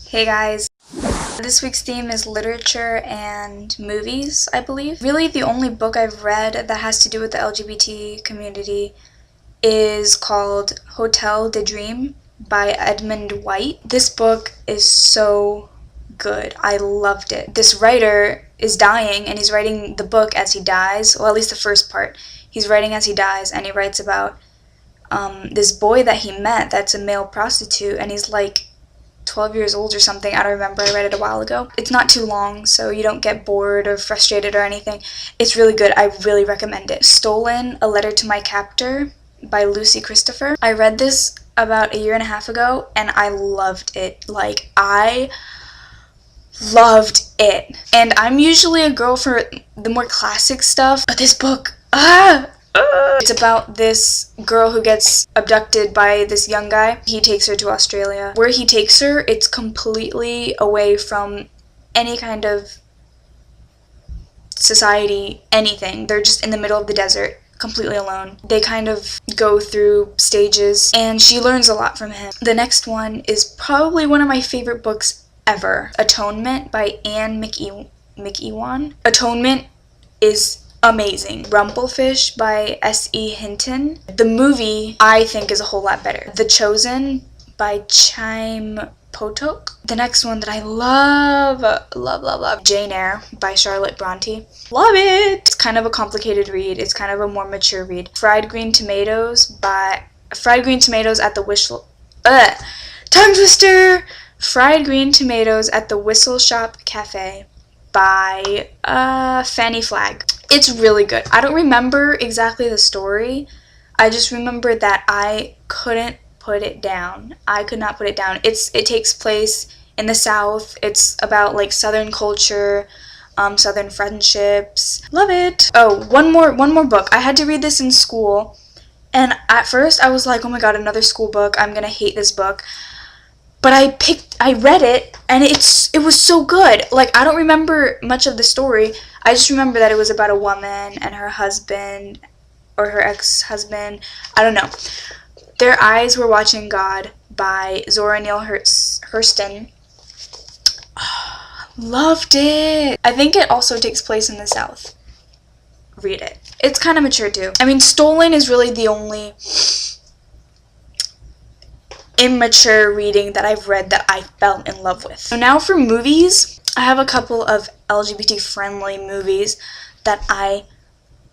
Hey guys, this week's theme is literature and movies, I believe. Really, the only book I've read that has to do with the LGBT community is called Hotel de Dream by Edmund White. This book is so good. I loved it. This writer is dying and he's writing the book as he dies, well, at least the first part. He's writing as he dies, and he writes about this boy that he met that's a male prostitute, and he's like 12 years old or something. I don't remember. I read it a while ago. It's not too long, so you don't get bored or frustrated or anything. It's really good. I really recommend it. Stolen: A Letter to My Captor by Lucy Christopher. I read this about a year and a half ago, and I loved it. Like, I loved it. And I'm usually a girl for the more classic stuff, but this book, it's about this girl who gets abducted by this young guy. He takes her to Australia. Where he takes her, it's completely away from any kind of society, anything. They're just in the middle of the desert, completely alone. They kind of go through stages, and she learns a lot from him. The next one is probably one of my favorite books ever, Atonement by Anne McEwan. Atonement is amazing. Rumblefish by S.E. Hinton. The movie, I think, is a whole lot better. The Chosen by Chaim Potok. The next one that I love, Jane Eyre by Charlotte Bronte. Love it! It's kind of a complicated read. It's kind of a more mature read. Fried Green Tomatoes at the Tongue Twister! Fried Green Tomatoes at the Whistle Shop Cafe by Fanny Flagg. It's really good. I don't remember exactly the story. I just remember that I couldn't put it down. I could not put it down. It takes place in the South. It's about like Southern culture, Southern friendships. Love it. Oh, one more book. I had to read this in school, and at first I was like, oh my god, another school book. I'm gonna hate this book. But I read it, and it was so good. Like, I don't remember much of the story. I just remember that it was about a woman and her husband, or her ex-husband. I don't know. Their Eyes Were Watching God by Zora Neale Hurston. Loved it. I think it also takes place in the South. Read it. It's kind of mature, too. I mean, Stolen is really the only immature reading that I've read that I fell in love with. So now for movies, I have a couple of LGBT friendly movies that I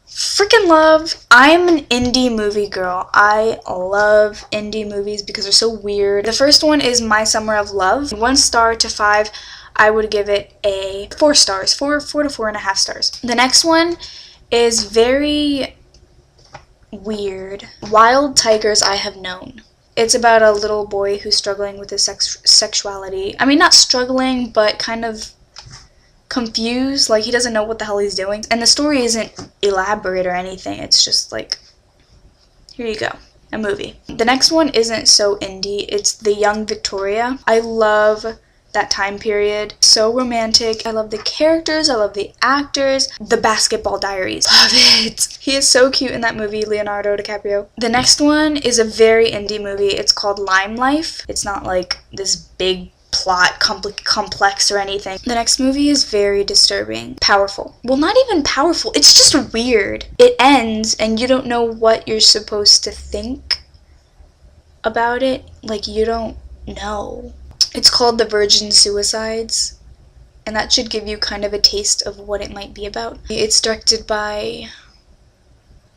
freaking love. I'm an indie movie girl. I love indie movies because they're so weird. The first one is My Summer of Love. 1 star to 5, I would give it a 4 stars. 4 to 4.5 stars. The next one is very weird. Wild Tigers I Have Known. It's about a little boy who's struggling with his sexuality. I mean, not struggling, but kind of confused. Like, he doesn't know what the hell he's doing. And the story isn't elaborate or anything. It's just like, here you go, a movie. The next one isn't so indie. It's The Young Victoria. I love that time period. So romantic. I love the characters. I love the actors. The Basketball Diaries. Love it. He is so cute in that movie, Leonardo DiCaprio. The next one is a very indie movie. It's called Lime Life. It's not like this big plot complex or anything. The next movie is very disturbing. Powerful. Well, not even powerful. It's just weird. It ends and you don't know what you're supposed to think about it. Like, you don't know. It's called The Virgin Suicides, and that should give you kind of a taste of what it might be about. It's directed by,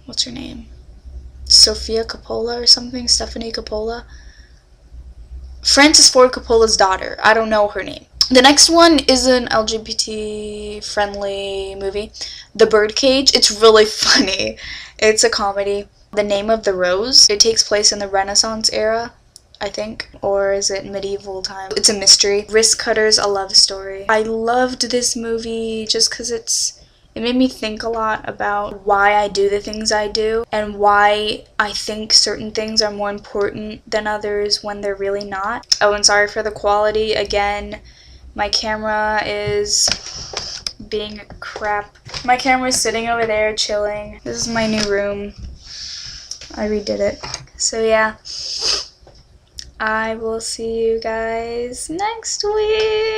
what's her name? Sofia Coppola or something? Stephanie Coppola? Francis Ford Coppola's daughter. I don't know her name. The next one is an LGBT-friendly movie, The Birdcage. It's really funny. It's a comedy. The Name of the Rose. It takes place in the Renaissance era, I think, or is it medieval time? It's a mystery. Risk Cutters, a love story. I loved this movie just because it made me think a lot about why I do the things I do and why I think certain things are more important than others when they're really not. Oh, and sorry for the quality again. My camera is being crap. My camera's sitting over there chilling. This is my new room. I redid it. So yeah. I will see you guys next week.